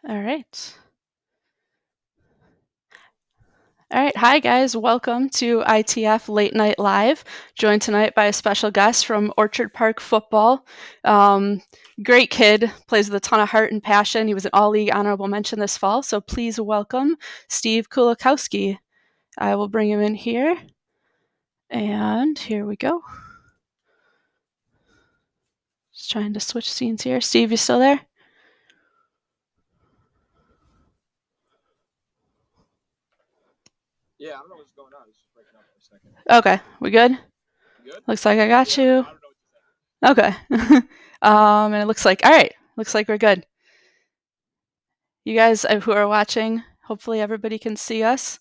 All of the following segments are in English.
All right. All right. Hi, guys. Welcome to ITF Late Night Live. Joined tonight by a special guest from Orchard Park Football. Great kid, plays with a ton of heart and passion. He was an all-league honorable mention this fall. So please welcome Steve Kulikowsky. I will bring him in here. And here we go. Just trying to switch scenes here. Steve, you still there? Yeah, I don't know what's going on. It's just breaking up for a second. Okay. We good? You good? Looks like I got Yeah, you. I don't know what you said. Okay. And it looks like, all right. Looks like we're good. You guys who are watching, hopefully everybody can see us.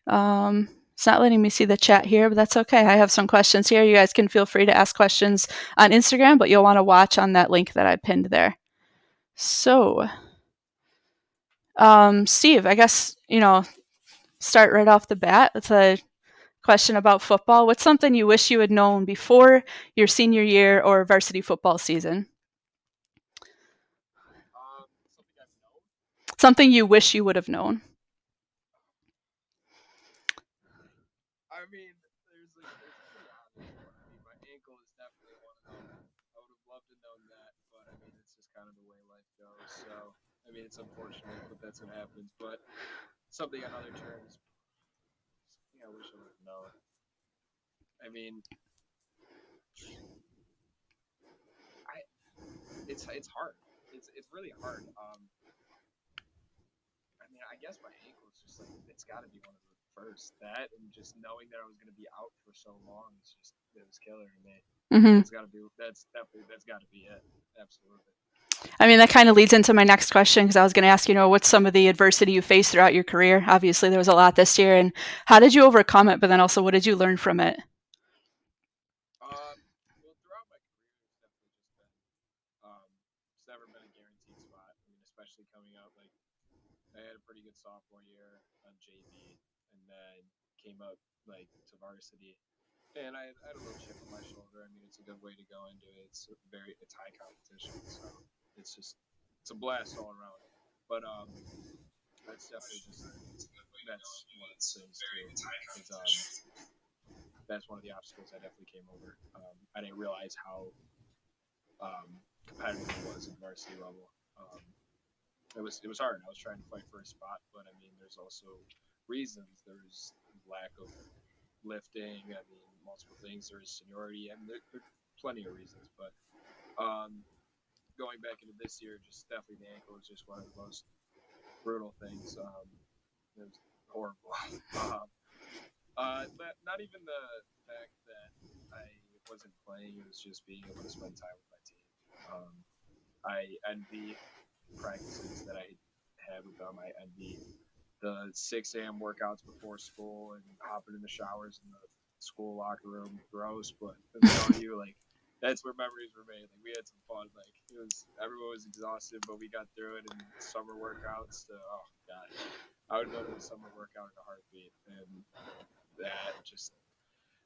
It's not letting me see the chat here, but that's okay. I have some questions here. You guys can feel free to ask questions on Instagram, but you'll want to watch on that link that I pinned there. So, Steve, I guess, start right off the bat. It's a question about football. What's something you wish you had known before your senior year or varsity football season? Something I've known. Something you wish you would have known. I mean, there's pretty obvious one. I mean, my ankle is definitely one of them. I would have loved to know that, but I mean, it's just kind of the way life goes. So, I mean, it's unfortunate, but that's what happens. But something on other terms, something I wish I would have known. I mean, it's hard. It's really hard. I mean, I guess my ankle is just like it's got to be one of the first. That and just knowing that I was going to be out for so long, it was killing me. Mm-hmm. That's got to be it. Absolutely. I mean, that kind of leads into my next question because I was going to ask, what's some of the adversity you faced throughout your career? Obviously, there was a lot this year, and how did you overcome it? But then also, what did you learn from it? Well, throughout my career, it's never been a guaranteed spot. I mean, especially coming out like I had a pretty good sophomore year on JV, and then came up like to varsity, and I had a little chip on my shoulder. I mean, it's a good way to go into it. It's high competition, so it's a blast all around. But that's definitely just that's one of the things too. Is that's one of the obstacles I definitely came over. I didn't realize how competitive it was at varsity level. It was hard. I was trying to fight for a spot, but I mean, there's also reasons. There's lack of lifting. I mean, multiple things. There's seniority, and there are plenty of reasons. But going back into this year, just definitely the ankle is just one of the most brutal things. It was horrible. But not even the fact that I wasn't playing; it was just being able to spend time with my team. I envy practices that I had with them. I envy the 6 a.m. workouts before school and hopping in the showers in the school locker room. Gross, but I'm telling you, like that's where memories were made. Like we had some fun. Like everyone was exhausted, but we got through it. And summer workouts. Oh god, I would go to a summer workout in a heartbeat. And that just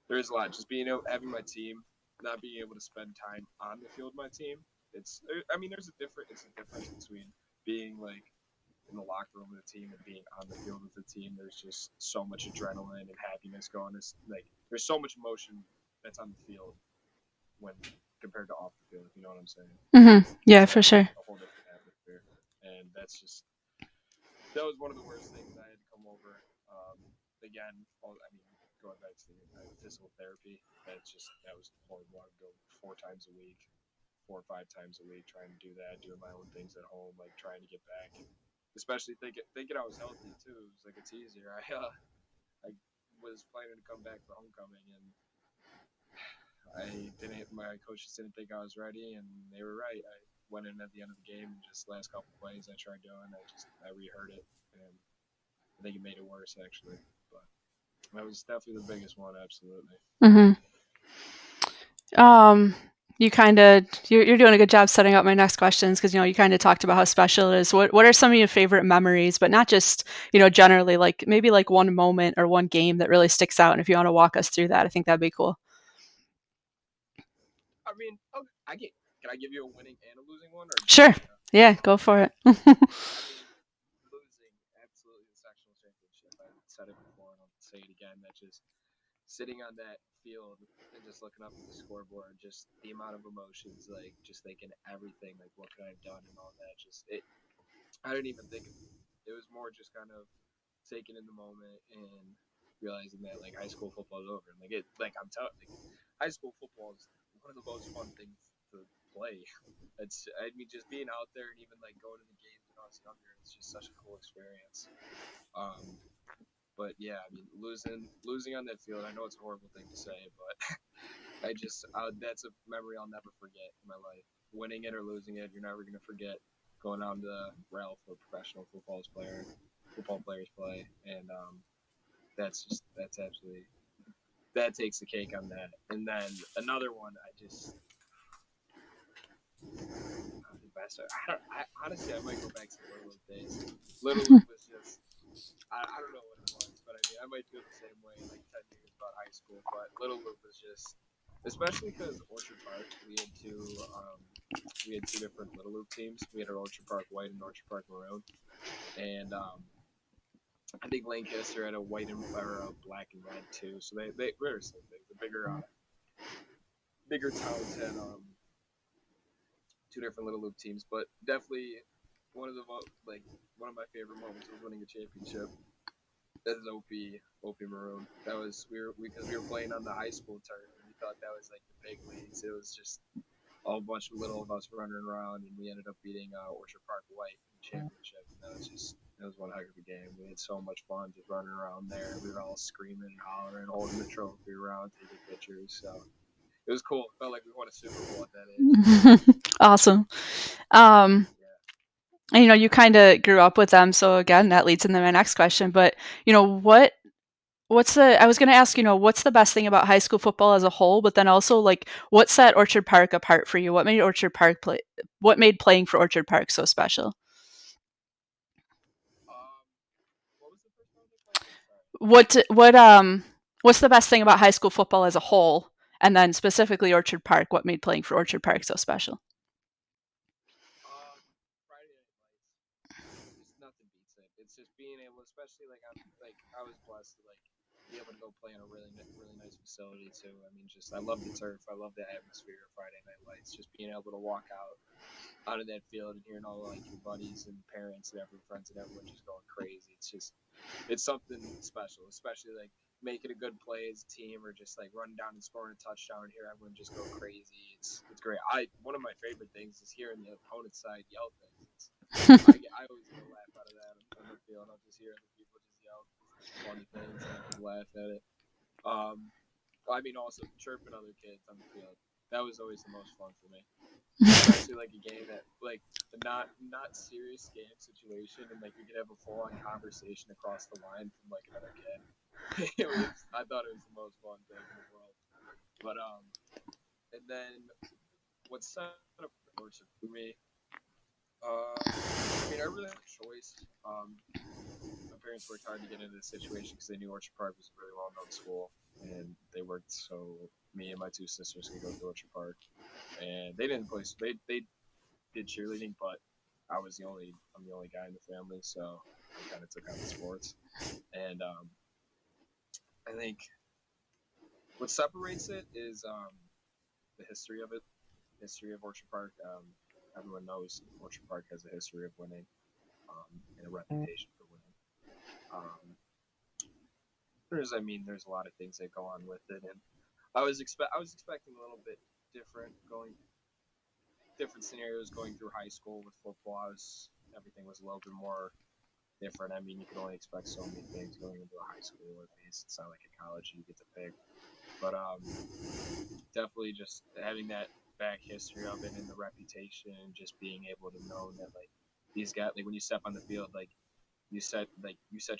there's a lot. Just having my team, not being able to spend time on the field with my team. I mean, it's a difference between being like in the locker room with the team and being on the field with the team. There's just so much adrenaline and happiness going. There's so much emotion that's on the field when compared to off the field. If you know what I'm saying? Mm-hmm. Yeah, It's for sure. a whole different atmosphere, and that was one of the worst things I had to come over. Again, I mean, going back to the physical therapy, that was horrible. I would go 4 times a week, 4 or 5 times a week, trying to do that, doing my own things at home, like trying to get back, and especially thinking I was healthy too. It was like it's easier. I was planning to come back for homecoming, and I didn't. My coaches didn't think I was ready, and they were right. I went in at the end of the game, and just last couple plays I tried doing, I reheard it, and I think it made it worse actually. But that was definitely the biggest one, absolutely. Mm-hmm. You kind of you're doing a good job setting up my next questions because you kind of talked about how special it is. What are some of your favorite memories, but not just generally, like maybe like one moment or one game that really sticks out, and if you want to walk us through that, I think that'd be cool. I mean, can I give you a winning and a losing one, or Sure. Yeah, go for it. sitting on that field and just looking up at the scoreboard, just the amount of emotions, like just thinking everything, like what could I have done and all that. Just it, I didn't even think of it. It was more just kind of taking in the moment and realizing that like high school football is over. And like it, like I'm telling, like high school football is one of the most fun things to play. It's, I mean, just being out there and even like going to the games when I was younger, it's just such a cool experience. Um, but yeah, I mean, losing on that field, I know it's a horrible thing to say, but that's a memory I'll never forget in my life. Winning it or losing it, you're never gonna forget going on the Ralph where football players play, and that's absolutely that takes the cake on that. And then another one, the best. Honestly, I might go back to the Little Loop days. Little Loop was just I don't know what it was, but I mean, I might feel the same way in like 10 years about high school. But Little Loop was just, especially because Orchard Park, we had two different Little Loop teams. We had our Orchard Park White and Orchard Park Maroon, and I think Lancaster had a white and or a black and red too. So they were the same thing. The bigger towns had two different Little Loop teams, but definitely one of the like one of my favorite moments was winning a championship. That is OP Maroon. That was because we were playing on the high school turf and we thought that was like the big leagues. It was just a bunch of little of us running around and we ended up beating Orchard Park White in the championship. And that was one heck of a game. We had so much fun just running around there. We were all screaming and hollering, holding the trophy around, taking pictures. So it was cool. It felt like we won a Super Bowl at that age. Awesome. Um, Yeah. and, you kind of grew up with them, so again, that leads into my next question. But what's the? I was going to ask, what's the best thing about high school football as a whole? But then also, like, what set Orchard Park apart for you? What made Orchard Park play? What made playing for Orchard Park so special? Um, what was the first part of the question? Sorry. What's the best thing about high school football as a whole? And then specifically Orchard Park, what made playing for Orchard Park so special? Um, Friday Night Lights. Just nothing beats it. It's just being able, especially like I was blessed to like be able to go play in a really nice facility too. I mean, just I love the turf. I love the atmosphere of Friday Night Lights. Just being able to walk out of that field and hearing all like your buddies and parents and every friends and everyone just going crazy. It's something special, especially like making a good play as a team or just like running down and scoring a touchdown and hear everyone just go crazy. It's great. I One of my favorite things is hearing the opponent side yell things. I always get a laugh out of that on the field. I'll just hear other people just yell funny things and I just laugh at it. Um, I mean, also chirping other kids on the field. That was always the most fun for me, especially like a game that like a not serious game situation and like you could have a full on conversation across the line from like another kid. I thought it was the most fun thing in the world. But and then what's set up for me? I mean, I really have a choice. My parents worked hard to get into this situation because they knew Orchard Park was a really well known school, and they worked so me and my two sisters could go to Orchard Park. And they didn't play. They did cheerleading, but I'm the only guy in the family, so I kind of took on the sports. And I think what separates it is the history of it, history of Orchard Park. Everyone knows Orchard Park has a history of winning and a reputation for winning. Um, there's a lot of things that go on with it, and I was expecting a little bit different scenarios going through high school with football. Everything was a little bit more different. I mean, you can only expect so many things going into a high school. At least it's not like a college you get to pick. But definitely just having that back history of it and the reputation, and just being able to know that like these guys, like when you step on the field, you set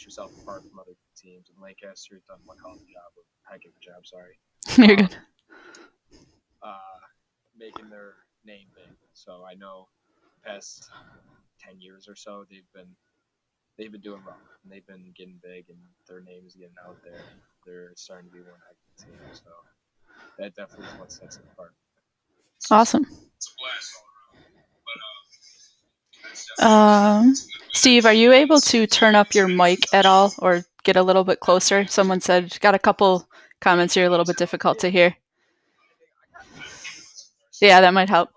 yourself apart from other teams. And Lancaster's done one hell of a job, heck of a job. Sorry, You're good. um, uh, making their name big. So I know the past 10 years or so they've been doing well and they've been getting big and their name is getting out there and they're starting to be one heck of a team. So that definitely is what sets it apart. It's just Awesome. it's a blast all around. But that's definitely Steve, are you able to turn up your mic at all or get a little bit closer? Someone said got a couple comments are a little bit difficult to hear. I got Yeah, that might help.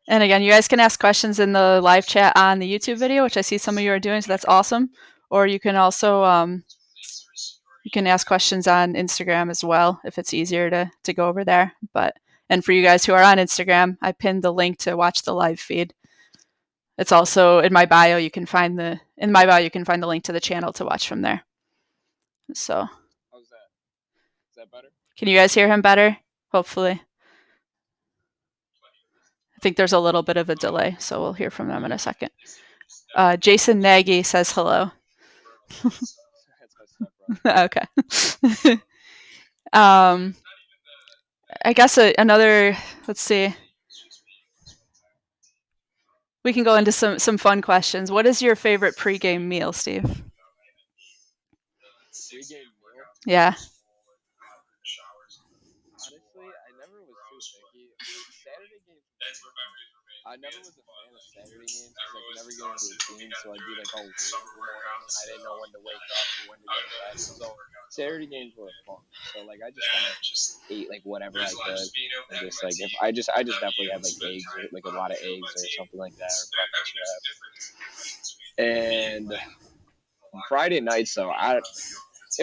And again, you guys can ask questions in the live chat on the YouTube video, which I see some of you are doing, so that's awesome. Or you can also you can ask questions on Instagram as well if it's easier to go over there. But and for you guys who are on Instagram, I pinned the link to watch the live feed. It's also in my bio. You can find the link to the channel to watch from there. So, How's that? Is that better? can you guys hear him better? Hopefully. I think there's a little bit of a delay, so we'll hear from them in a second. Jason Nagy says hello. That's my stepbrother. Okay. I guess another. Let's see. We can go into some fun questions. What is your favorite pregame meal, Steve? Pregame meal? Yeah. Honestly, I never was too picky. Saturday games were pretty fun. I never was a fan of Saturday games because I could never get into routine, so I'd be like all weird in the morning and I didn't know when to wake up or when to go to bed. So Saturday games were fun. So like I just kind of ate like whatever I could, and just like if I just definitely had like eggs or like a lot of eggs or something like that or breakfast wrap. And Friday nights though, it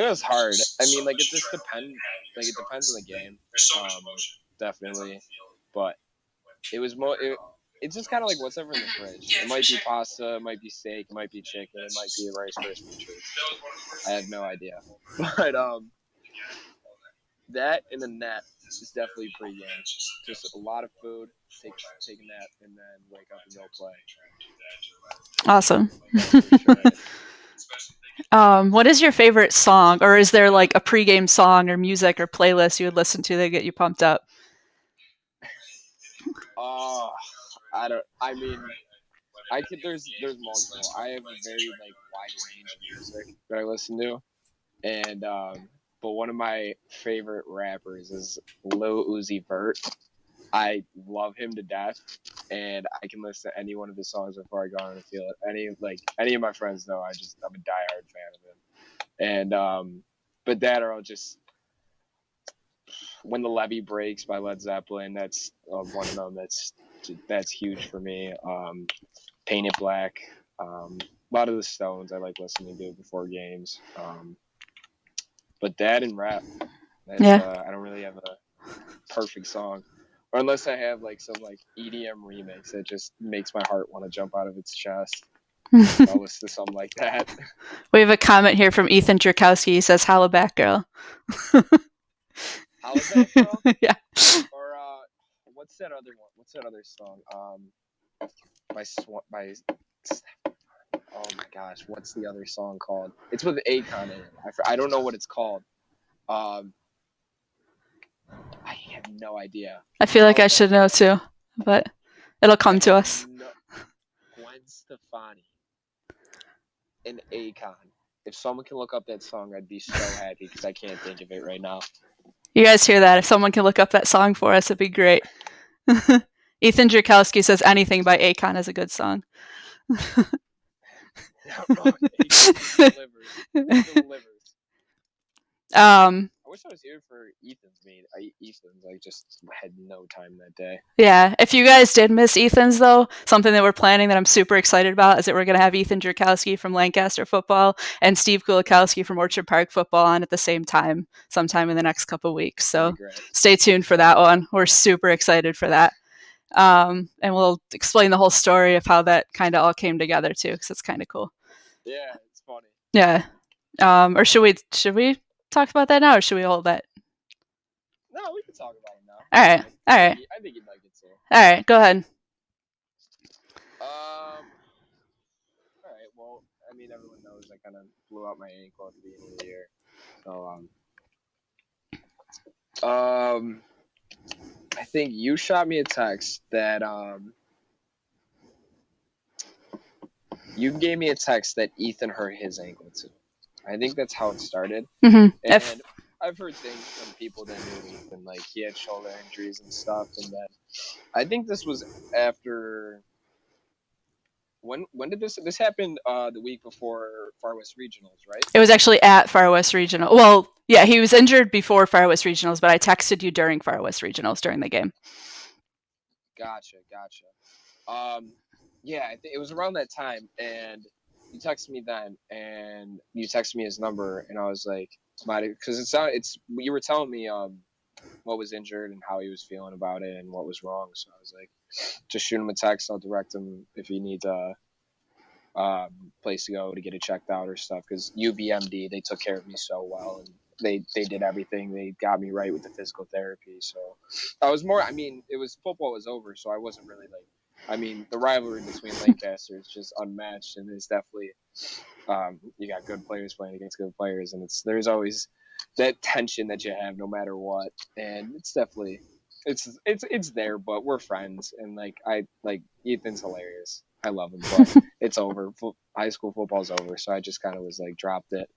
was hard. I mean, like it depends on the game, definitely. But it was it's just kind of like what's ever in the fridge. It might be pasta, it might be steak, it might be chicken, it might be a Rice Krispie treat. I have no idea, but that in the net is definitely pregame. Just a lot of food, take a nap, and then wake up and go play. Awesome. That's for sure. What is your favorite song, or is there like a pregame song or music or playlist you would listen to that get you pumped up? Oh, I don't. I mean, I could. There's multiple. I have a very like wide range of music that I listen to, and but one of my favorite rappers is Lil Uzi Vert. I love him to death, and I can listen to any one of his songs before I go on and feel it. Any of my friends know I'm a diehard fan of him, and but that or I'll just When the Levee Breaks by Led Zeppelin. That's one of them. That's huge for me. Painted Black. A lot of the Stones I like listening to before games. But that and rap. That's Yeah. I don't really have a perfect song, or unless I have like some like EDM remix that just makes my heart want to jump out of its chest. I'll listen to something like that. We have a comment here from Ethan Jerkowski. He says, "Holla back, girl." Holla back, girl. Yeah. Or what's that other one? What's that other song? By oh my gosh, what's the other song called? It's with Akon in it. I don't know what it's called. Um, I have no idea. I feel like I should know too, but it'll come to us. Gwen Stefani and Akon. If someone can look up that song, I'd be so happy because I can't think of it right now. You guys hear that? If someone can look up that song for us, it'd be great. Ethan Jerkowski says anything by Akon is a good song. Delivers. I wish I was here for Ethan's meet. Ethan's just had no time that day. Yeah, if you guys did miss Ethan's though, something that we're planning that I'm super excited about is that we're going to have Ethan Jerkowski from Lancaster football and Steve Kulikowsky from Orchard Park football on at the same time, sometime in the next couple weeks. So stay tuned for that one. We're super excited for that. And we'll explain the whole story of how that kind of all came together too, because it's kind of cool. Yeah, it's funny. Yeah. Or should we talk about that now, or should we hold that? No, we can talk about it now. All right. All right. I think you'd like it too. All right. Go ahead. All right. Well, I mean, everyone knows I kind of blew out my ankle at the beginning of the year. So, I think you shot me a text that you gave me a text that Ethan hurt his ankle too. I think that's how it started. Mm-hmm. And I've heard things from people that knew Ethan, like he had shoulder injuries and stuff. And then I think this was after when did this happen? The week before Far West Regionals, right? It was actually at Far West Regional. Well, yeah, he was injured before Far West Regionals, but I texted you during Far West Regionals during the game. Gotcha. Yeah, I think it was around that time, and you texted me then, and you texted me his number, and I was like, because it's you were telling me what was injured and how he was feeling about it and what was wrong, so I was like, just shoot him a text, I'll direct him if he needs a place to go to get it checked out or stuff, because UBMD, they took care of me so well, and they did everything. They got me right with the physical therapy. So I was more. I mean, it was football was over, so I wasn't really like. I mean, the rivalry between Lancaster is just unmatched, and it's definitely you got good players playing against good players, and there's always that tension that you have no matter what, and it's definitely it's there, but we're friends, and like Ethan's hilarious. I love him, but it's over. High school football's over, so I just kind of was like dropped it,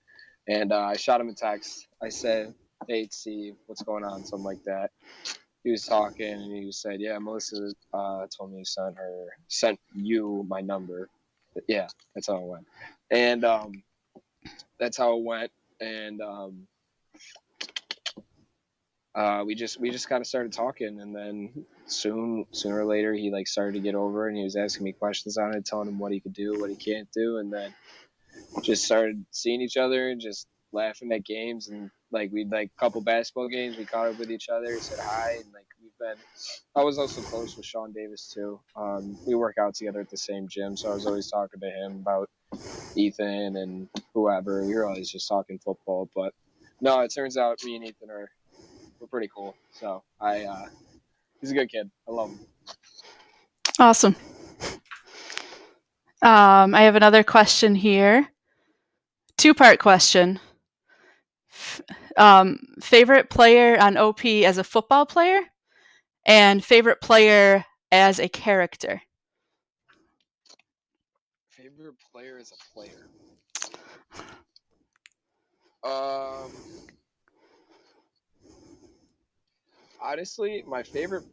and I shot him a text. I said, "Hey, Steve, what's going on?" Something like that. He was talking, and he said, "Yeah, Melissa told me to sent you my number." Yeah, that's how it went, and that's how it went, and we just kind of started talking, and then sooner or later he like started to get over it, and he was asking me questions on it, telling him what he could do, what he can't do, and then just started seeing each other and just laughing at games, and like we'd like a couple basketball games, we caught up with each other, said hi, and like we've been. I was also close with Sean Davis too. We work out together at the same gym, so I was always talking to him about Ethan and whoever. We were always just talking football, but no, it turns out me and Ethan we're pretty cool. So he's a good kid. I love him. Awesome. I have another question here. Two-part question. Favorite player on OP as a football player, and favorite player as a character. Favorite player is a player. Honestly, my favorite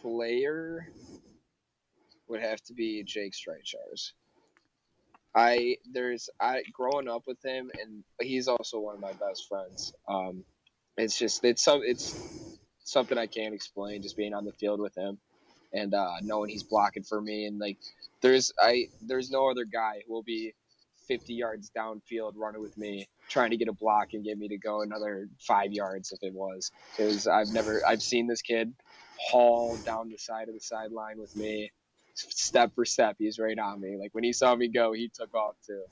player would have to be Jake Streichars. I growing up with him, and he's also one of my best friends. It's something I can't explain. Just being on the field with him, and knowing he's blocking for me, and like there's no other guy who will be 50 yards downfield running with me trying to get a block and get me to go another 5 yards if it was, because I've seen this kid haul down the side of the sideline with me step for step. He's right on me. Like when he saw me go, he took off too.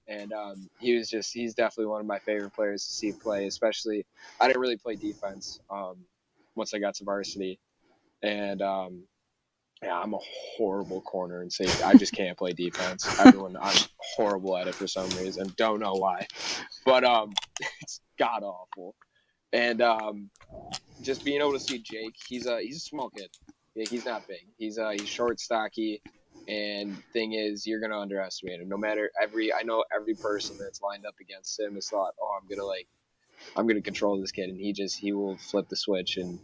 And he's definitely one of my favorite players to see play, especially I didn't really play defense once I got to varsity, and yeah, I'm a horrible corner and safety. I just can't play defense. I'm horrible at it for some reason. Don't know why, but it's god awful. And just being able to see Jake, he's a small kid. Yeah, he's not big. He's short, stocky, and thing is, you're gonna underestimate him. No matter I know every person that's lined up against him has thought, oh, I'm gonna control this kid, and he will flip the switch, and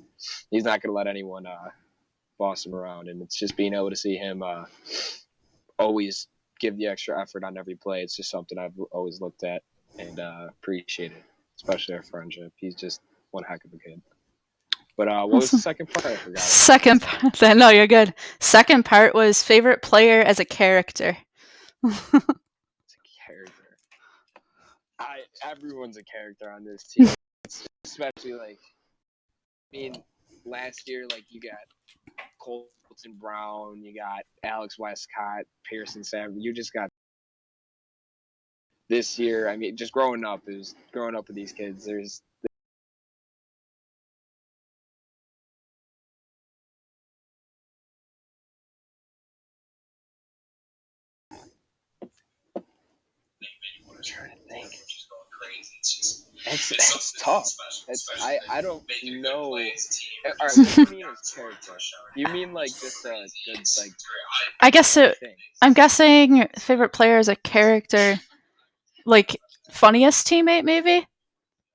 he's not gonna let anyone boss him around, and it's just being able to see him always give the extra effort on every play. It's just something I've always looked at and appreciated, especially our friendship. He's just one heck of a kid. But what was the second part? I forgot. Second part. No, you're good. Second part was favorite player as a character. It's a character. Everyone's a character on this team, especially like I mean, last year like you got Colton Brown, you got Alex Westcott, Pearson Savage. You just got this year. I mean, just growing up with these kids. There's I'm trying to think. It's tough. I don't know. All right, what do you mean as character? You mean like just a good like? I guess I'm guessing favorite player as a character, like funniest teammate, maybe.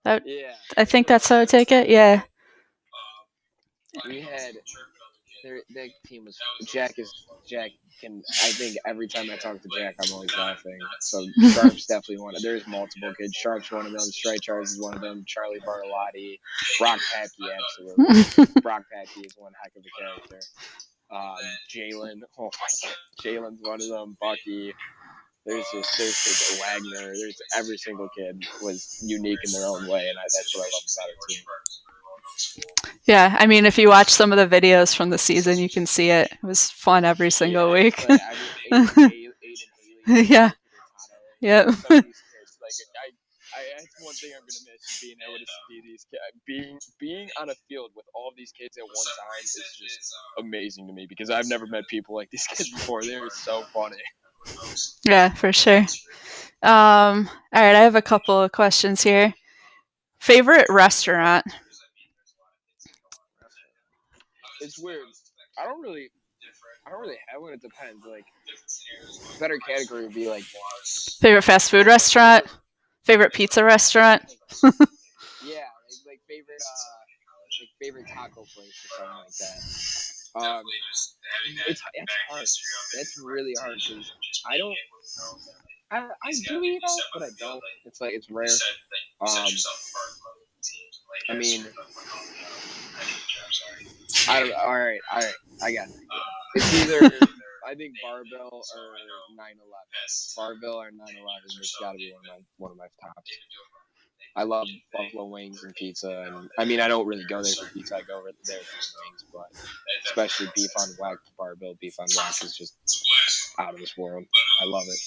Yeah, I think that's how I take it. Yeah. we had that team was Jack can. I think every time I talk to Jack, I'm always laughing. So Sharp's definitely one. There's multiple kids. Sharp's one of them. Straight Charles is one of them. Charlie Bartolotti, Brock Packy, absolutely. Brock Packy is one heck of a character. Jalen, oh my God, Jalen's one of them. Bucky. There's Wagner. There's every single kid was unique in their own way, and that's what I love about the team. Yeah, I mean, if you watch some of the videos from the season, you can see it. It was fun every single week. Like, I mean, Aiden Haley, Yeah. Yep. some of these kids. Like that's one thing I'm gonna miss is being able to see these kids. Being on a field with all of these kids at one time is just amazing to me because I've never met people like these kids before. They're so funny. Yeah, for sure. All right, I have a couple of questions here. Favorite restaurant? It's weird. I don't really have one. It depends. Like better category would be like Favorite fast food restaurant? Favorite pizza restaurant? yeah, like favorite taco place or something like that. It's hard. That's really hard because I don't. I do eat out, but I don't. It's like it's rare. I mean, I don't. All right. I got an idea. It's either I think Barbell or 911. Barbell or 911. It's got to be one of my tops. I love buffalo wings and pizza, and I mean I don't really go there for pizza. I go over there for wings, but especially beef on whack, Barbell beef on whack is just out of this world. I love it.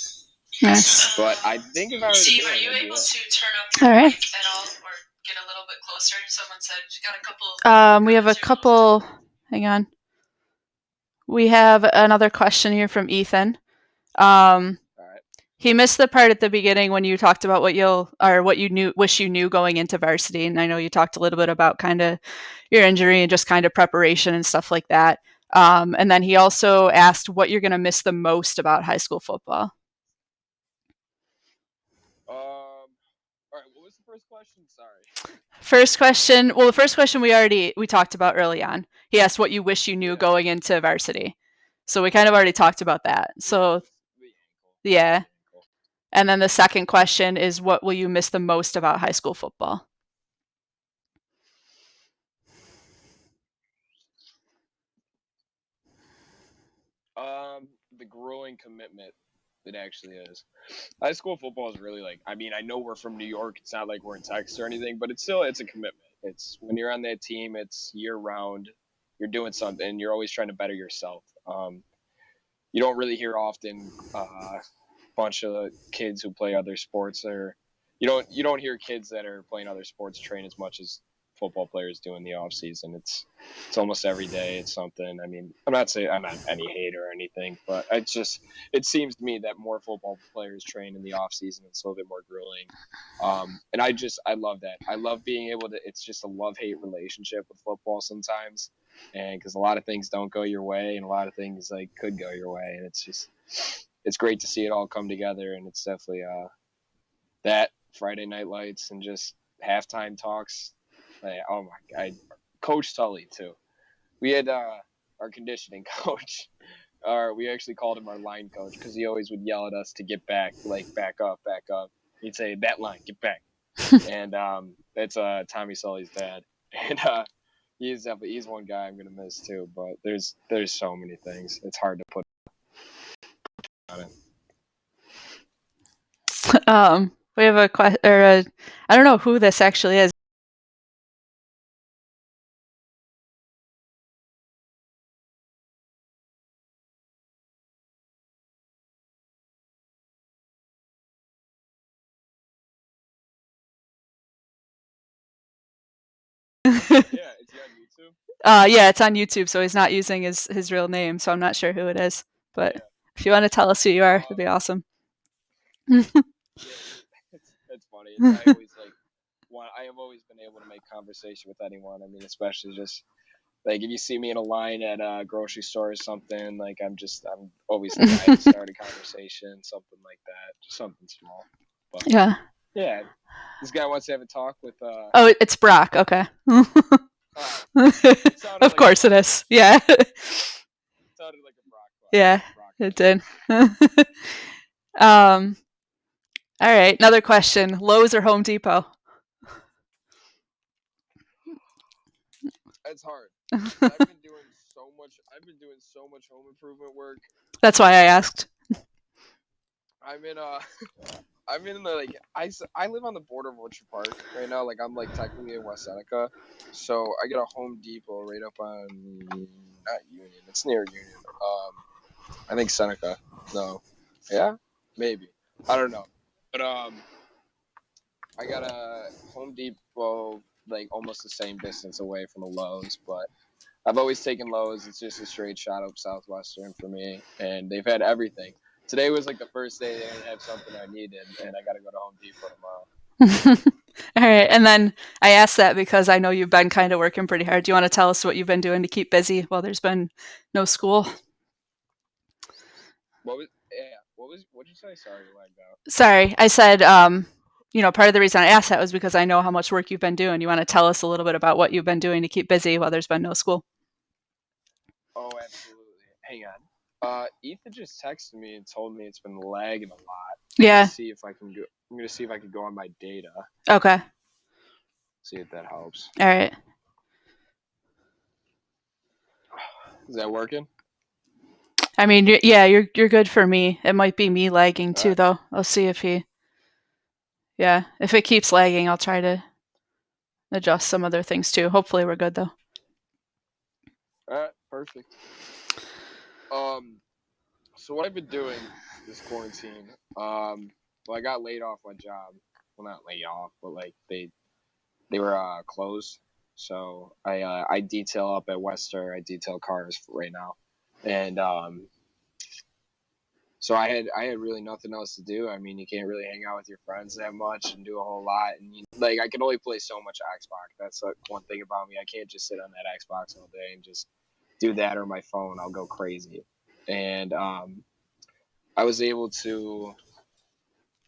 Nice. But I think if I were to do Steve, are it, you I'd do able it. to turn up your mic at all or get a little bit closer? Someone said you got a couple. We have a couple. Hang on. We have another question here from Ethan. Um, All right. he missed the part at the beginning when you talked about what you wish you knew going into varsity, and I know you talked a little bit about kind of your injury and just kind of preparation and stuff like that. And then he also asked what you're going to miss the most about high school football. All right. What was the first question? Sorry. First question. Well, the first question we talked about early on. He asked what you wish you knew Yeah. going into varsity. So we kind of already talked about that. So yeah. And then the second question is what will you miss the most about high school football? The growing commitment it actually is. High school football is really like. I mean, I know we're from New York. It's not like we're in Texas or anything, but it's a commitment. It's when you're on that team. It's year round. You're doing something. You're always trying to better yourself. You don't really hear often bunch of kids who play other sports or you don't hear kids that are playing other sports train as much as football players do in the off season. It's almost every day. It's something. I mean, I'm not saying I'm not any hater or anything, but it seems to me that more football players train in the off season. It's a little bit more grueling. And I love that. I love being able to. It's just a love hate relationship with football sometimes, and because a lot of things don't go your way, and a lot of things like could go your way, and it's great to see it all come together, and it's definitely that Friday Night Lights and just halftime talks. Like, oh my God, Coach Tully too. We had our conditioning coach, or we actually called him our line coach because he always would yell at us to get back, like back up, back up. He'd say that line, get back, and that's Tommy Sully's dad, and he's one guy I'm gonna miss too. But there's so many things. It's hard to put on it. We have a question, I don't know who this actually is. Yeah, is he on YouTube? Yeah, it's on YouTube, so he's not using his real name, so I'm not sure who it is. But Yeah. if you want to tell us who you are, it'd be awesome. Yeah, it's funny. I have always been able to make conversation with anyone. I mean, especially just like if you see me in a line at a grocery store or something, like I'm always the guy to start a conversation, something like that, just something small. But Yeah. yeah, this guy wants to have a talk with. Oh, it's Brock. Okay. Oh, it sounded Of like a course it Brock is. question. Yeah. It sounded like a Yeah, Brock it question. did. um, all right, another question. Lowe's or Home Depot? It's hard because I've been doing so much. I've been doing so much home improvement work. That's why I asked. I'm in I'm in the I live on the border of Orchard Park right now. Like I'm like technically in West Seneca, so I get a Home Depot right up on not Union. It's near Union. I think Seneca. No, yeah, maybe. I don't know, but I got a Home Depot like almost the same distance away from a Lowe's, but I've always taken Lowe's. It's just a straight shot up Southwestern for me, and they've had everything. Today was like the first day they didn't have something I needed, and I got to go to Home Depot tomorrow. All right, and then I asked that because I know you've been kind of working pretty hard. Do you want to tell us what you've been doing to keep busy while there's been no school? What'd you say? Sorry, you lagged out. Sorry, I said, part of the reason I asked that was because I know how much work you've been doing. You want to tell us a little bit about what you've been doing to keep busy while there's been no school? Oh, absolutely. Hang on. Ethan just texted me and told me it's been lagging a lot. I'm gonna Yeah. see if I can go. I'm gonna see if I can go on my data. Okay. See if that helps. All right. Is that working? I mean, yeah, you're good for me. It might be me lagging All too, right. though. I'll see if he. Yeah, if it keeps lagging, I'll try to adjust some other things too. Hopefully, we're good though. All right. Perfect. Um. So what I've been doing this quarantine. Well, I got laid off my job. Well, not laid off, but like they were closed. So I detail up at Wester. I detail cars right now, and so I had really nothing else to do. I mean, you can't really hang out with your friends that much and do a whole lot. And like I can only play so much Xbox. That's like one thing about me. I can't just sit on that Xbox all day and just do that or my phone. I'll go crazy. And I was able to.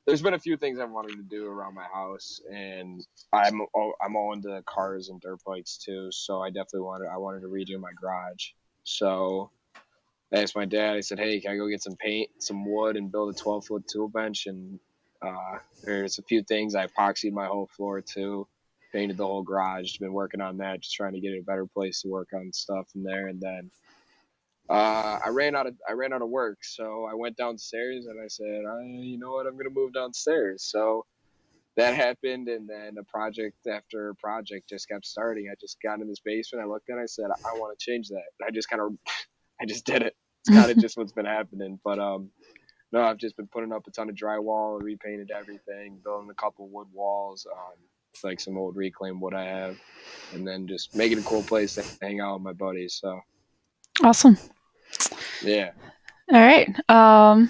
There's been a few things I've wanted to do around my house, and I'm all into cars and dirt bikes too. So I wanted to redo my garage. So I asked my dad. I said, "Hey, can I go get some paint, some wood, and build a 12-foot tool bench?" And there's a few things. I epoxied my whole floor too, painted the whole garage. Been working on that, just trying to get it a better place to work on stuff in there. And then I ran out of work, so I went downstairs and I said, you know what, I'm gonna move downstairs. So that happened, and then a project after a project just kept starting. I just got in this basement. I looked at it. I said, I want to change that. And I just kind of I just did it. It's kind of just what's been happening. But no, I've just been putting up a ton of drywall, repainted everything, building a couple wood walls, like some old reclaimed wood I have, and then just making a cool place to hang out with my buddies. So Awesome. yeah. All right. And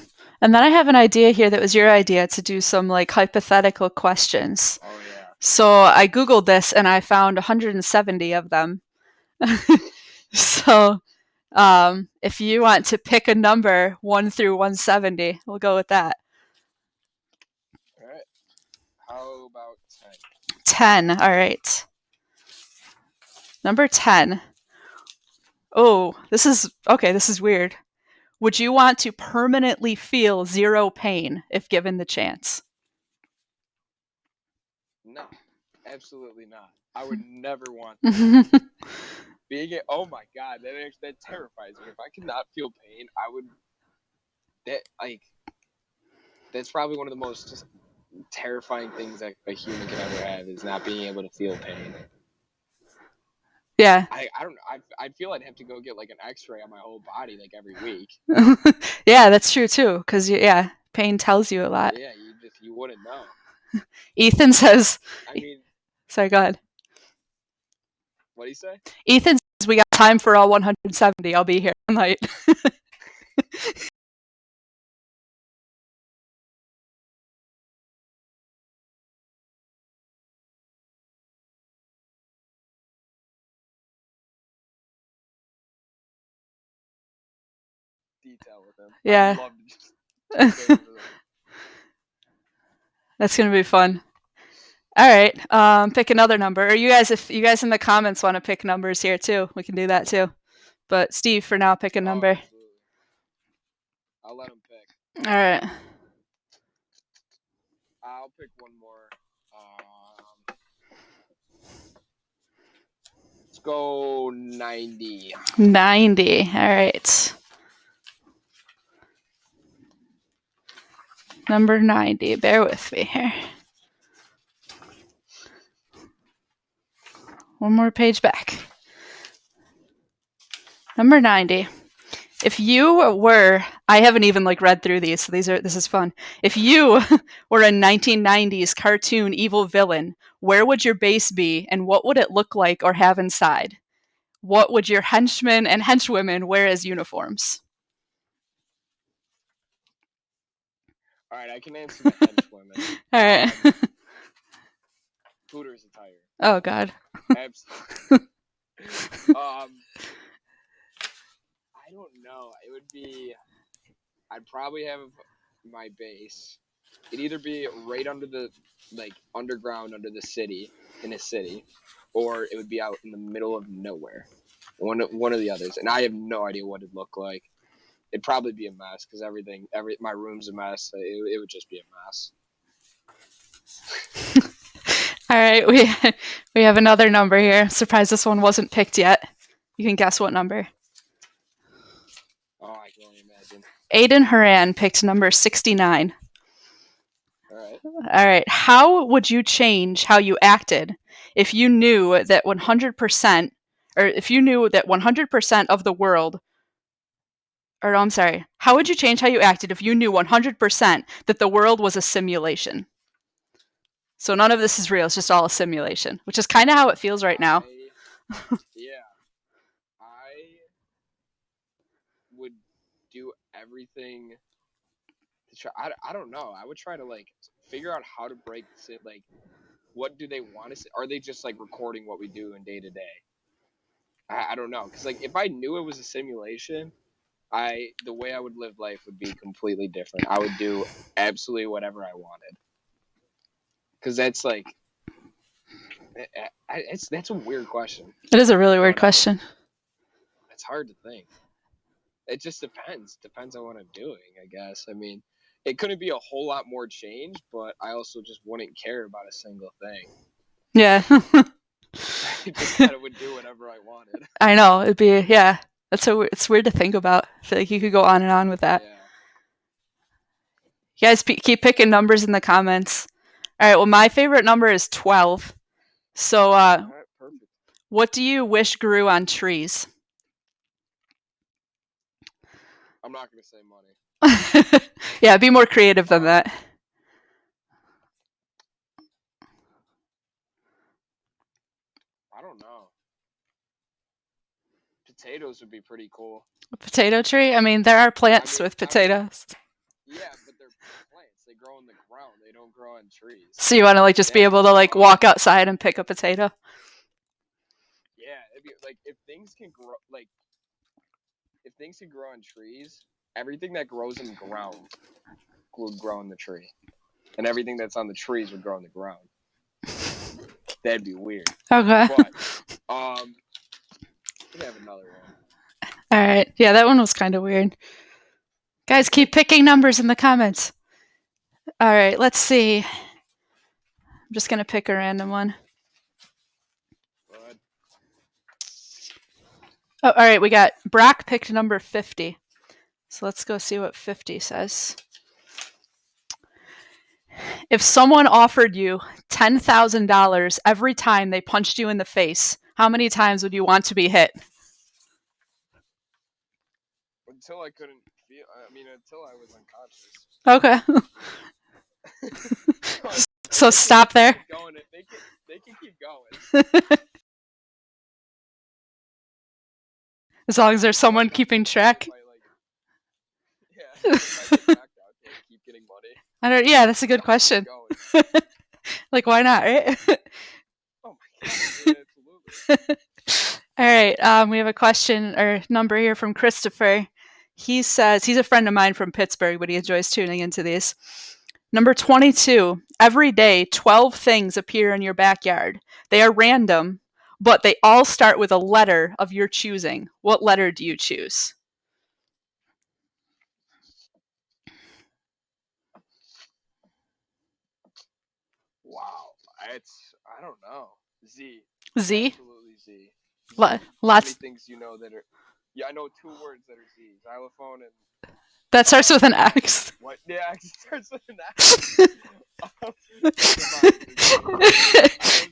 then I have an idea here that was your idea to do some like hypothetical questions. Oh yeah. So I Googled this and I found 170 of them. So if you want to pick a number 1 through 170, we'll go with that. All right. How about 10? 10. All right. Number 10. Oh, this is okay. This is weird. Would you want to permanently feel zero pain if given the chance? No, absolutely not. I would never want that. Oh my god, that terrifies me. If I could not feel pain, I would. That like that's probably one of the most terrifying things that a human can ever have is not being able to feel pain. Yeah. I don't know. I feel I'd have to go get like an X-ray on my whole body like every week. Yeah, that's true too. Because yeah, pain tells you a lot. Yeah, you wouldn't know. Ethan says, I mean, "Sorry, go ahead." what do you say? Ethan says we got time for all 170. I'll be here all night. Detail with him. I would Yeah, love to just take over the. that's gonna be fun. All right. Pick another number. Or you guys, if you guys in the comments want to pick numbers here too, we can do that too. But Steve, for now, pick a Oh, number. absolutely. I'll let him pick. All right. I'll pick one more. Let's go 90. 90. All right. Number 90. Bear with me here. One more page back. Number 90. If you were, I haven't even read through these, so this is fun. If you were a 1990s cartoon evil villain, where would your base be and what would it look like or have inside? What would your henchmen and henchwomen wear as uniforms? All right, I can answer the henchwomen. All right. Hooters attire. Oh God. Absolutely. I don't know. It would be. I'd probably have my base. It'd either be right under the underground under the city in a city, or it would be out in the middle of nowhere. One of the others, and I have no idea what it'd look like. It'd probably be a mess because my room's a mess. It would just be a mess. All right, we have another number here. Surprised this one wasn't picked yet. You can guess what number. Oh, I can only imagine. Aiden Haran picked number 69. All right. All right. How would you change how you acted if you knew that 100%, or if you knew that 100% of the world, or I'm sorry, how would you change how you acted if you knew 100% that the world was a simulation? So none of this is real. It's just all a simulation, which is kind of how it feels right now. Yeah. I would do everything to try. I don't know. I would try to figure out how to break it. What do they want to say? Are they just recording what we do in day to day? I don't know. Because if I knew it was a simulation, the way I would live life would be completely different. I would do absolutely whatever I wanted. Because that's that's a weird question. It is a really weird question. It's hard to think. It just depends. Depends on what I'm doing, I guess. I mean, it couldn't be a whole lot more change, but I also just wouldn't care about a single thing. Yeah. I just kind of would do whatever I wanted. I know. It'd be, yeah. It's weird to think about. I feel like you could go on and on with that. Yeah. You guys keep picking numbers in the comments. All right. Well, my favorite number is 12. So, All right, perfect. What do you wish grew on trees? I'm not going to say money. Yeah, be more creative than that. I don't know. Potatoes would be pretty cool. A potato tree? I mean, there are plants with potatoes. Yeah, but they're plants. They grow in the ground. They don't grow on trees. So you want to just be able to walk outside and pick a potato? Yeah, it'd be if things can grow if things can grow on trees, everything that grows in ground would grow in the tree, and everything that's on the trees would grow in the ground. That'd be weird. Okay. But we have another one. All right. Yeah, that one was kind of weird. Guys, keep picking numbers in the comments. All right, let's see. I'm just going to pick a random one. Go ahead. Oh, all right, we got Brock picked number 50. So let's go see what 50 says. If someone offered you $10,000 every time they punched you in the face, how many times would you want to be hit? Until I couldn't feel. I mean, until I was unconscious. Okay. So stop there. They can keep going. As long as there's someone keeping track. Yeah. Keep getting money. Yeah, that's a good question. Why not, right? Oh my god, yeah, absolutely. All right, we have a question or number here from Christopher. He says he's a friend of mine from Pittsburgh, but he enjoys tuning into these. Number 22. Every day, 12 things appear in your backyard. They are random, but they all start with a letter of your choosing. What letter do you choose? Wow, I don't know. Z, Z? absolutely Z. Z. How many Lots. things you know that are? Yeah, I know two words that are Z: xylophone and That starts with an X. what? Yeah, it starts with an X. Fine, zucchini. I know zucchini.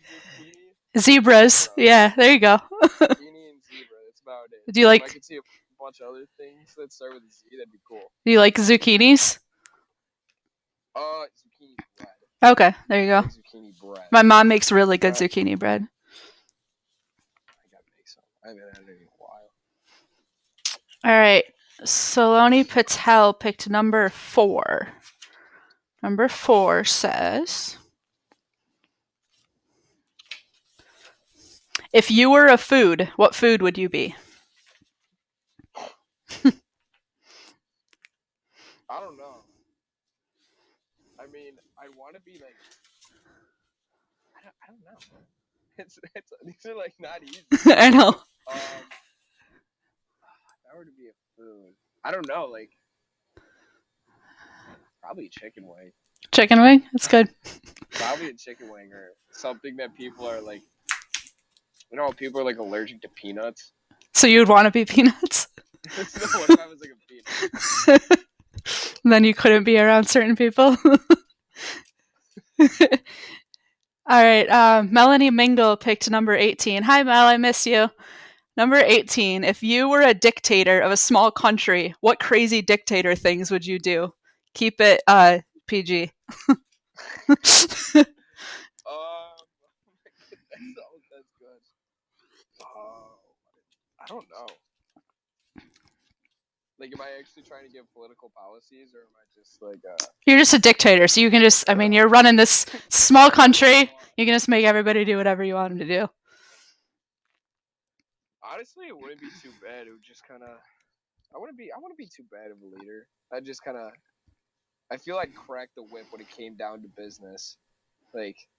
Zebras. Zebra. Yeah, there you go. Zucchini and zebra. That's about it. Do you If I like could see a bunch of other things that start with a Z, that'd be cool. do you like zucchinis? Zucchini bread. Okay, there you I go. like zucchini bread. My mom makes really good Bread. zucchini bread. I gotta make some. I haven't had it in a while. All right. Saloni Patel picked number 4. Number 4 says, if you were a food, what food would you be? I don't know. I mean, I want to be like. I don't know. These are like not easy. I know. If I were to be a food, I don't know. Like probably a chicken wing. Chicken wing? That's good. Probably a chicken wing or something that people are like. You know, people are like allergic to peanuts. So you would want to be peanuts? So what if I was like a peanut? Then you couldn't be around certain people. All right. Melanie Mingle picked number 18. Hi, Mel. I miss you. Number 18. If you were a dictator of a small country, what crazy dictator things would you do? Keep it PG. That's good. I don't know. Like, am I actually trying to give political policies, or am I just like? You're just a dictator, so you can just. I mean, you're running this small country. You can just make everybody do whatever you want them to do. Honestly, it wouldn't be too bad. It would just kind of. I wouldn't be too bad of a leader. I just kind of. I feel like crack the whip when it came down to business. Like,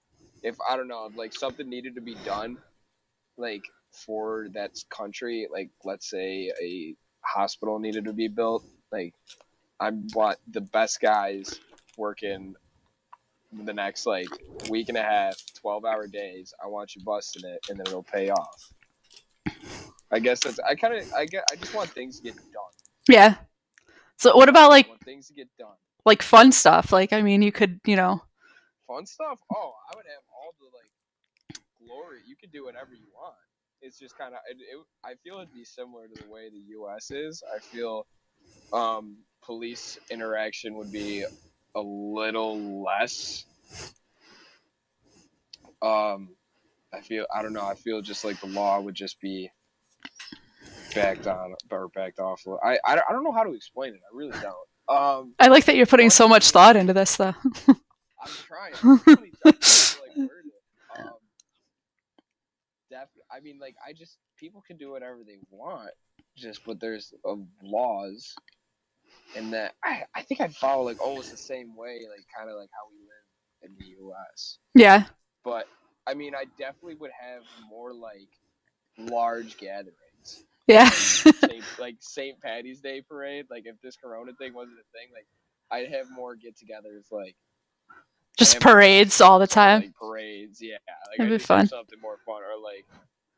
if I don't know, if like something needed to be done, like for that country, like let's say a hospital needed to be built, like I want the best guys working the next like week and a half, 12-hour days. I want you busting it, and then it'll pay off. I guess that's I just want things to get done. Yeah. So what about I want things to get done. like fun stuff? Like, I mean, you could, Fun stuff. Oh, I would have all the like glory. You could do whatever you want. It's just kind of. I feel it'd be similar to the way the U.S. is. I feel police interaction would be a little less. I don't know. I feel just like the law would just be backed on or backed off. I don't know how to explain it. I really don't. I like that you're putting so much thought into this, though. I'm trying. I'm really trying to like word it. I mean, like people can do whatever they want, but there's laws, and that I think I'd follow like almost the same way, like kind of like how we live in the U.S. Yeah. But I mean, I definitely would have more like large gatherings. Yeah. Like St. Patty's Day parade. Like if this Corona thing wasn't a thing, like I'd have more get-togethers, like just parades all the time. Like parades, yeah. Like That'd I be think fun. something more fun, or like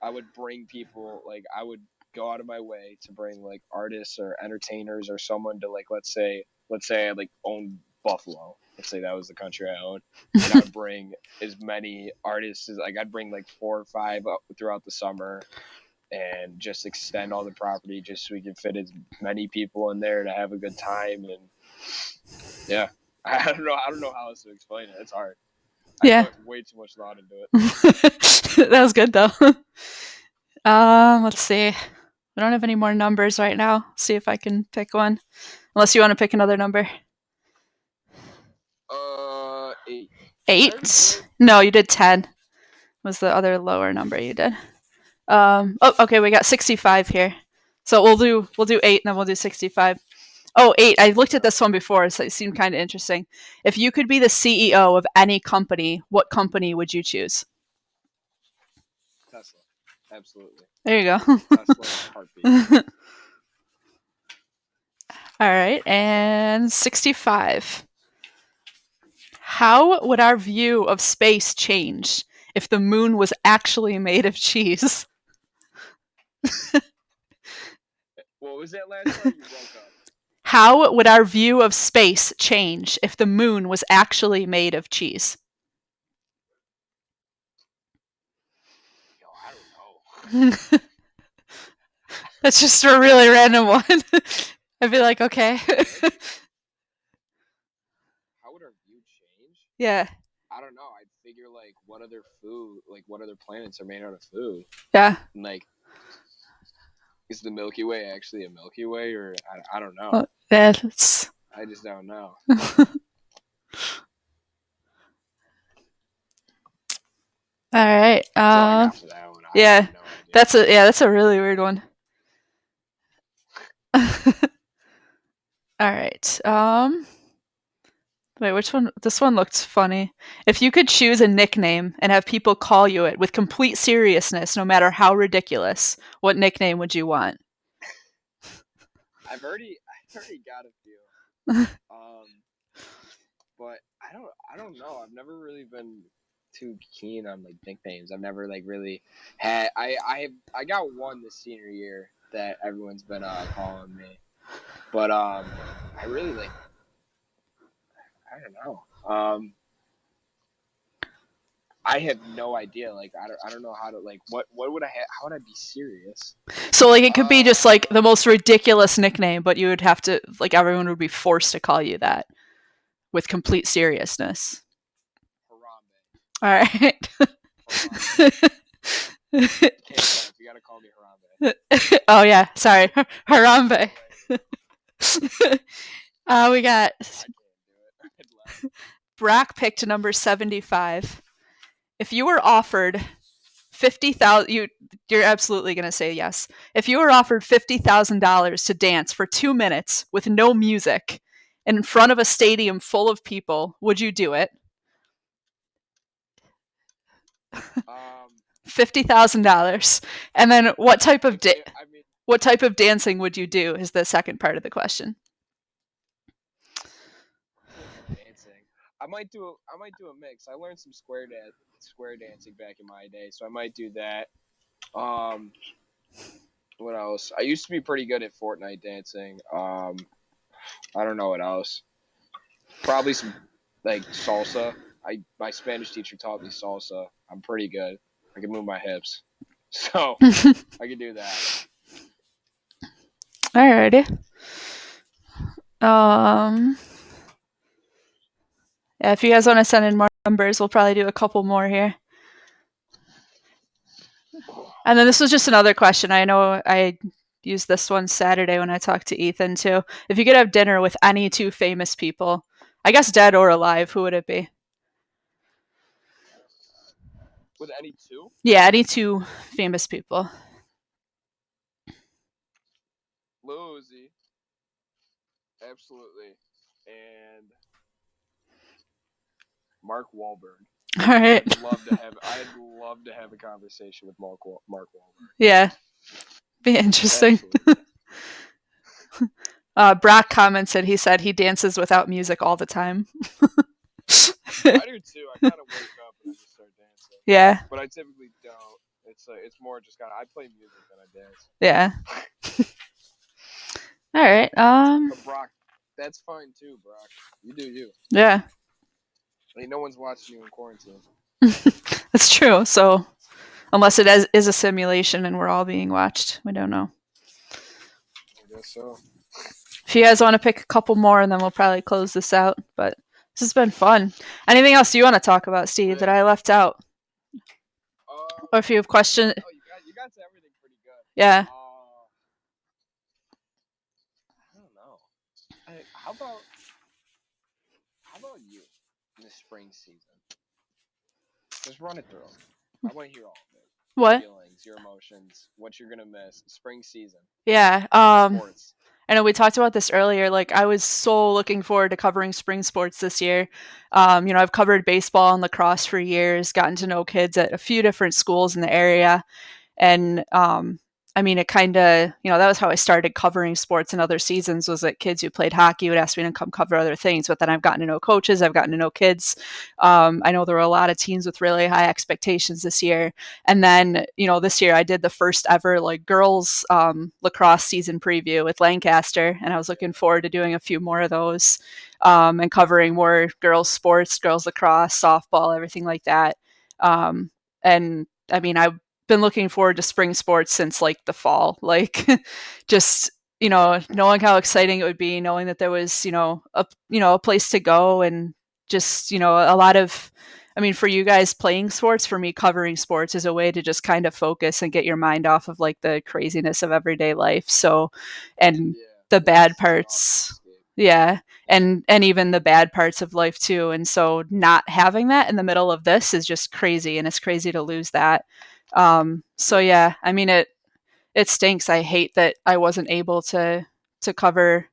I would bring people, like I would go out of my way to bring like artists or entertainers or someone to like let's say I like owned Buffalo. Let's say that was the country I owned, and I would bring as many artists as like I'd bring like 4 or 5 up throughout the summer, and just extend all the property just so we can fit as many people in there to have a good time. And yeah, I don't know how else to explain it. It's hard. Yeah. I put way too much thought into it. That was good though. Let's see. We don't have any more numbers right now. See if I can pick one. Unless you want to pick another number. 8. 8? No, you did 10. Was the other lower number you did. Okay, we got 65 here. So we'll do 8 and then we'll do 65. Oh, 8. I looked at this one before, so it seemed kind of interesting. If you could be the CEO of any company, what company would you choose? Tesla. Absolutely. There you Tesla in a heartbeat. go. All right, and 65. How would our view of space change if the moon was actually made of cheese? What was that last part? You broke up. How would our view of space change if the moon was actually made of cheese? Yo, I don't know. That's just a really random one. I'd be like, okay. How would our view change? Yeah, I don't know. I'd figure like what other planets are made out of food. yeah. And like, is the Milky Way actually a Milky Way, or I don't know. Well, that's I just don't know. all right. That's all I got for that one. I Yeah, have no idea. that's a really weird one. All right. Wait, which one? This one looked funny. If you could choose a nickname and have people call you it with complete seriousness, no matter how ridiculous, what nickname would you want? I've already got a few. Um, but I don't know. I've never really been too keen on like nicknames. I've never like really had. I got one this senior year that everyone's been calling me, but I really like. I don't know. I have no idea. Like I don't know how to like what would I have? How would I be serious? So like it could be just like the Uh, most ridiculous nickname, but you would have to like everyone would be forced to call you that with complete seriousness. Harambe. All right. Harambe. K-Sap, you gotta call me Harambe. Oh yeah, sorry, Harambe. We got I can't do it. I'd laugh. Brack picked number 75. If you were offered 50,000, you're absolutely going to say yes. If you were offered $50,000 to dance for 2 minutes with no music in front of a stadium full of people, would you do it? Um, $50,000. And then I mean, what type of dancing would you do? Is the second part of the question. what type of dancing? I might do a mix. I learned some square dancing back in my day, so I might do that. Um, what else? I used to be pretty good at Fortnite dancing. I don't know what else. Probably some like salsa. I My Spanish teacher taught me salsa. I'm pretty good. I can move my hips, so I can do that. Alrighty. Um, yeah, if you guys want to send in more numbers, we'll probably do a couple more here. And then this was just another question. I know I used this one Saturday when I talked to Ethan too. If you could have dinner with any two famous people, I guess dead or alive, who would it be? With any two, Yeah, any two famous people. Lil Uzi, absolutely, and Mark Wahlberg. All right. I'd love to have a conversation with Mark Wahlberg. Yeah, be interesting. Absolutely. Brock commented, he said he dances without music all the time. I do too. I kind of wake up and I just start dancing, Yeah, but I typically don't. It's more just kind of I play music than I dance. yeah. All right. But Brock, that's fine too, Brock. You do you. Yeah, Like no one's watching you in quarantine. that's true. So unless is a simulation and we're all being watched, we don't know. I guess so. If you guys want to pick a couple more, and then we'll probably close this out. But this has been fun. Anything else you want to talk about, Steve, that Yeah. I left out? Or if you have questions, No, you got to everything pretty good. yeah. I don't know. How about you in the spring season? Just run it through. I want to hear all of it. Your What? feelings, your emotions, what you're gonna miss. Spring season, Yeah. sports. I know we talked about this earlier. Like, I was so looking forward to covering spring sports this year. I've covered baseball and lacrosse for years, gotten to know kids at a few different schools in the area. And I mean, it kind of, that was how I started covering sports in other seasons, was that kids who played hockey would ask me to come cover other things. But then I've gotten to know coaches, I've gotten to know kids. I know there were a lot of teams with really high expectations this year. And then, this year I did the first ever like girls lacrosse season preview with Lancaster. And I was looking forward to doing a few more of those, and covering more girls sports, girls lacrosse, softball, everything like that. And I mean, I've been looking forward to spring sports since like the fall, like just, knowing how exciting it would be, knowing that there was, a place to go, and just, a lot of, I mean, for you guys playing sports, for me covering sports is a way to just kind of focus and get your mind off of like the craziness of everyday life. So, and Yeah, the bad it's an awesome parts, escape. yeah, and even the bad parts of life too. And so not having that in the middle of this is just crazy, and it's crazy to lose that. So Yeah, yeah, I mean, it stinks. I hate that I wasn't able to cover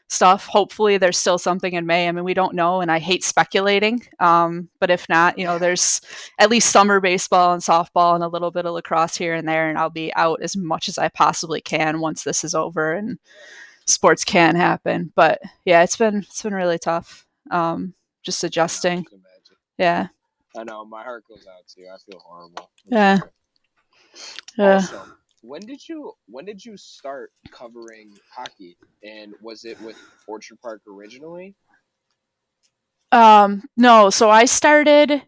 stuff. Hopefully there's still something in May. I mean, we don't know, and I hate speculating. But if not, there's at least summer baseball and softball and a little bit of lacrosse here and there, and I'll be out as much as I possibly can once this is over and sports can happen. But yeah, it's been really tough. Just no, I adjusting. can imagine. Yeah. I know my heart goes out to you. I feel horrible. I'm Yeah. sorry. Yeah. Also, when did you start covering hockey? And was it with Orchard Park originally? No, so I started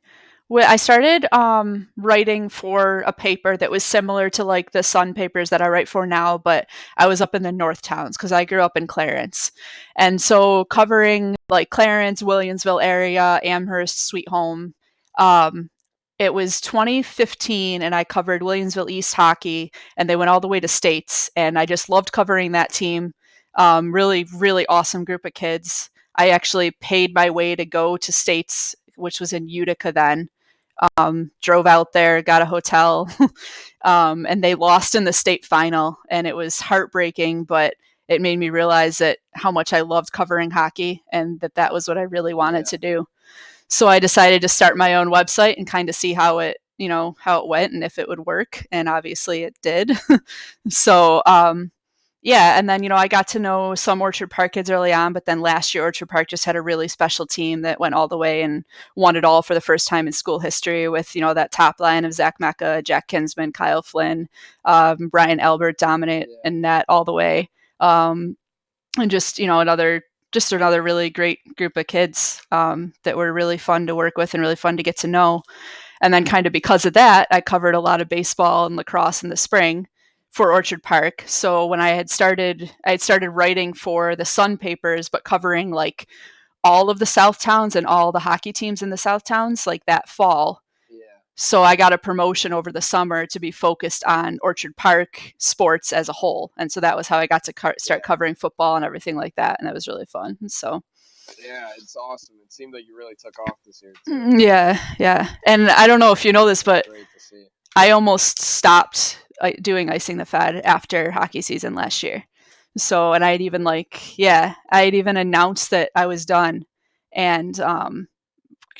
writing for a paper that was similar to like the Sun papers that I write for now, but I was up in the North Towns because I grew up in Clarence. And so covering like Clarence, Williamsville area, Amherst, Sweet Home. Um, it was 2015 and I covered Williamsville East hockey, and they went all the way to states, and I just loved covering that team. Really, really awesome group of kids. I actually paid my way to go to states, which was in Utica then. Drove out there, got a hotel, and they lost in the state final, and it was heartbreaking. But it made me realize that how much I loved covering hockey, and that was what I really wanted Yeah, to do. So I decided to start my own website and kind of see how it went and if it would work. And obviously it did. So, yeah, and then I got to know some Orchard Park kids early on, but then last year Orchard Park just had a really special team that went all the way and won it all for the first time in school history, with that top line of Zach Mecca, Jack Kinsman, Kyle Flynn, Brian Albert dominant yeah, and that all the way. Um, and just another really great group of kids, that were really fun to work with and really fun to get to know. And then kind of because of that, I covered a lot of baseball and lacrosse in the spring for Orchard Park. So when I had started writing for the Sun papers, but covering like all of the South Towns and all the hockey teams in the South Towns like that fall. yeah, So I got a promotion over the summer to be focused on Orchard Park sports as a whole. And so that was how I got to start yeah, covering football and everything like that. And that was really fun. So yeah. It's awesome. It seemed like you really took off this year too. yeah, yeah. And I don't know if you know this, It's but great to see. I almost stopped doing icing the Fed after hockey season last year. So, and I had even announced that I was done. And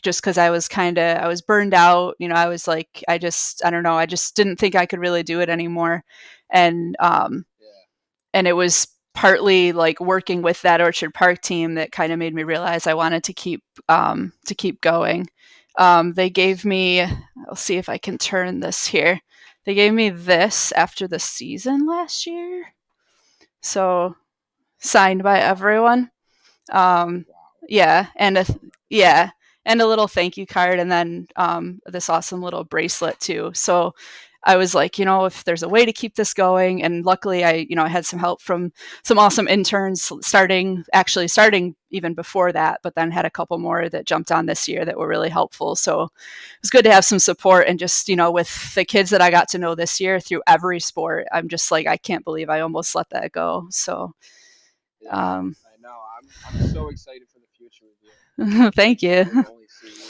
just because I was burned out. I was like, I don't know, I just didn't think I could really do it anymore. And Yeah, and it was partly like working with that Orchard Park team that kind of made me realize I wanted to keep going. They gave me, I'll see if I can turn this here. They gave me this after the season last year. So signed by everyone. Um, wow, yeah, and that's so nice. yeah, and a little thank you card, and then this awesome little bracelet too. So I was like, if there's a way to keep this going, and luckily I had some help from some awesome interns starting even before that, but then had a couple more that jumped on this year that were really helpful. So it was good to have some support, and just with the kids that I got to know this year through every sport, I'm just like, I can't believe I almost let that go. So Yeah, um, I know. I'm so excited for the future with you. thank I you. can only see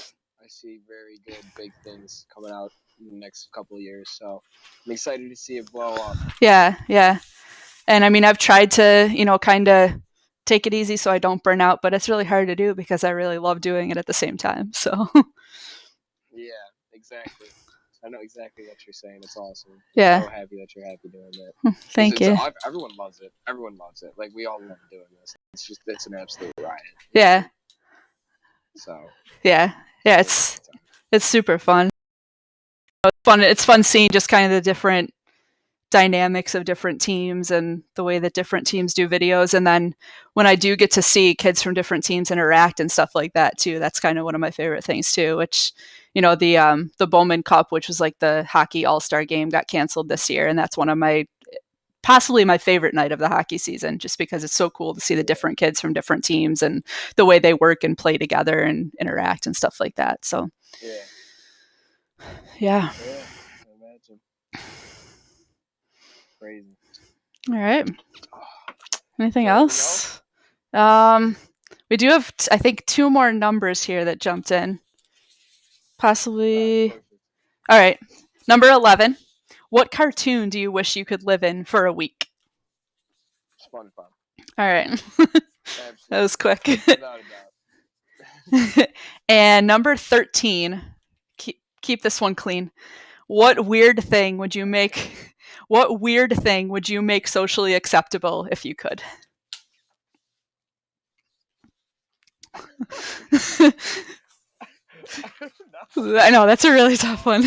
I see very good big things coming out in the next couple of years. So I'm excited to see it blow up. Yeah, yeah. And I mean, I've tried to, kind of take it easy so I don't burn out, but it's really hard to do because I really love doing it at the same time. So, Yeah, exactly. I know exactly what you're saying. It's awesome. I'm yeah, so happy that you're happy doing that because thank you. everyone loves it. Everyone loves it. Like we all love doing this. It's an absolute riot. Yeah, So yeah, it's yeah. always a good time. It's super fun. It's fun. It's fun seeing just kind of the different dynamics of different teams and the way that different teams do videos. And then when I do get to see kids from different teams interact and stuff like that too, that's kind of one of my favorite things too. Which, the Bowman Cup, which was like the hockey All Star game, got canceled this year, and that's one of my possibly my favorite night of the hockey season, just because it's so cool to see the Yeah, different kids from different teams and the way they work and play together and interact and stuff like that. So yeah, yeah. yeah. I imagine. Crazy. All right. Is Anything there anything else? else? Um, we do have, I think, two more numbers here that jumped in. All right, Possibly. perfect. All right. Number 11. What cartoon do you wish you could live in for a week? SpongeBob. All right. That was Absolutely, quick. without a doubt. And number 13. Keep this one clean. What weird thing would you Okay. make? What weird thing would you make socially acceptable if you could? I don't know. I know that's a really tough Um, one.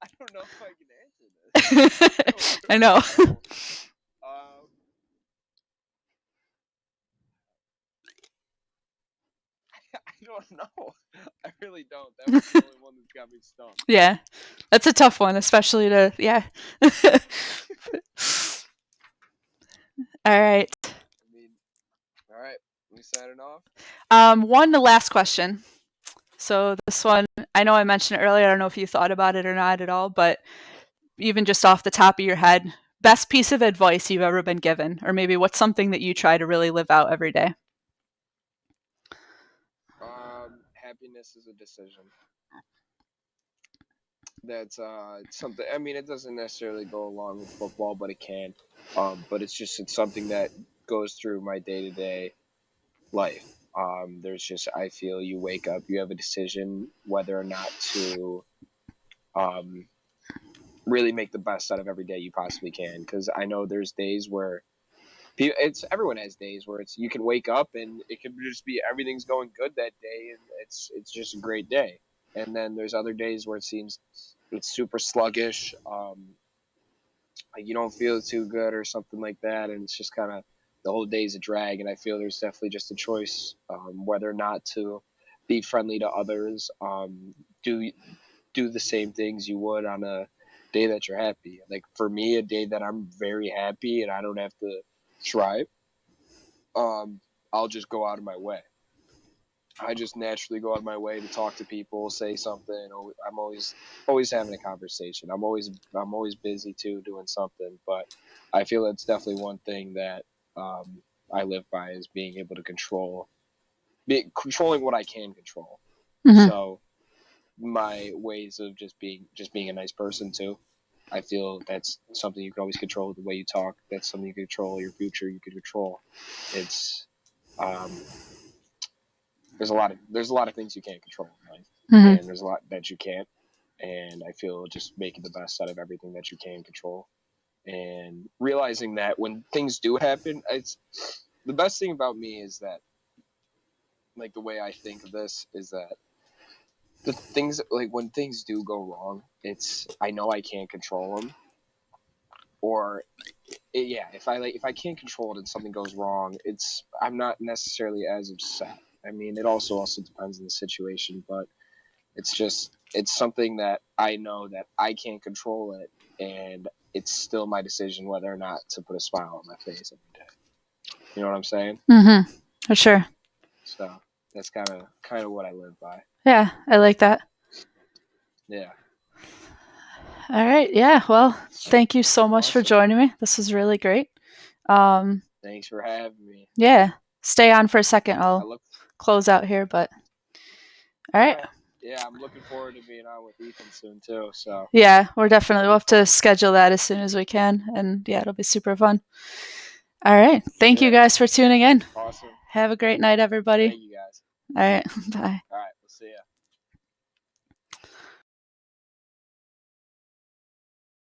I don't know if I can answer this. I I know. don't know. Um, I don't know. I really don't. That was the only one that's got me stumped. Yeah, that's a tough one, especially to yeah. All right. I mean, all right. We signing off. One last question. So this one, I know I mentioned it earlier. I don't know if you thought about it or not at all, but even just off the top of your head, best piece of advice you've ever been given, or maybe what's something that you try to really live out every day? Happiness is a decision. That's something. I mean, it doesn't necessarily go along with football, but it can. But it's something that goes through my day to day life. There's just I feel you wake up, you have a decision whether or not to um really make the best out of every day you possibly can. Because I know there's days where it's everyone has days where it's you can wake up and it can just be everything's going good that day and it's just a great day. And then there's other days where it seems it's super sluggish. Like you don't feel too good or something like that, and it's just kind of the whole day's a drag. And I feel there's definitely just a choice whether or not to be friendly to others, do do the same things you would on a day that you're happy. Like for me, a day that I'm very happy and I don't have to try, I'll just go out of my way. I just naturally go out of my way to talk to people, say something. I'm always having a conversation. I'm always busy too, doing something. But I feel it's definitely one thing that I live by is being able to controlling what I can control. Mm-hmm. So my ways of just being a nice person too. I feel that's something you can always control the way you talk. That's something you can control. Your future you can control. It's um, there's a lot of things you can't control in life, Mm-hmm. and there's a lot that you can't. And I feel just making the best out of everything that you can control, and realizing that when things do happen, it's the best thing about me is that like the way I think of this is that the things like when things do go wrong, it's I know I can't control them, or yeah, if I can't control it and something goes wrong, it's I'm not necessarily as upset. I mean, it also depends on the situation, but it's something that I know that I can't control it, and it's still my decision whether or not to put a smile on my face every day. You know what I'm saying? Mm-hmm. For sure. So that's kind of what I live by. Yeah, I like that. Yeah. All right. Yeah. Well, thank you so much for Awesome. joining me. This was really great. Um, Thanks for having me. yeah. Stay on for a second. I I'll look. close out here, but all All right. right. Yeah, I'm looking forward to being on with Ethan soon too. So Yeah, we'll it'll be have to fun. schedule that as soon as we can, and yeah, it'll be super fun. All right, thank you Yeah, guys for tuning in. awesome. Have a great night, everybody. Thank you guys. All right, bye. All right.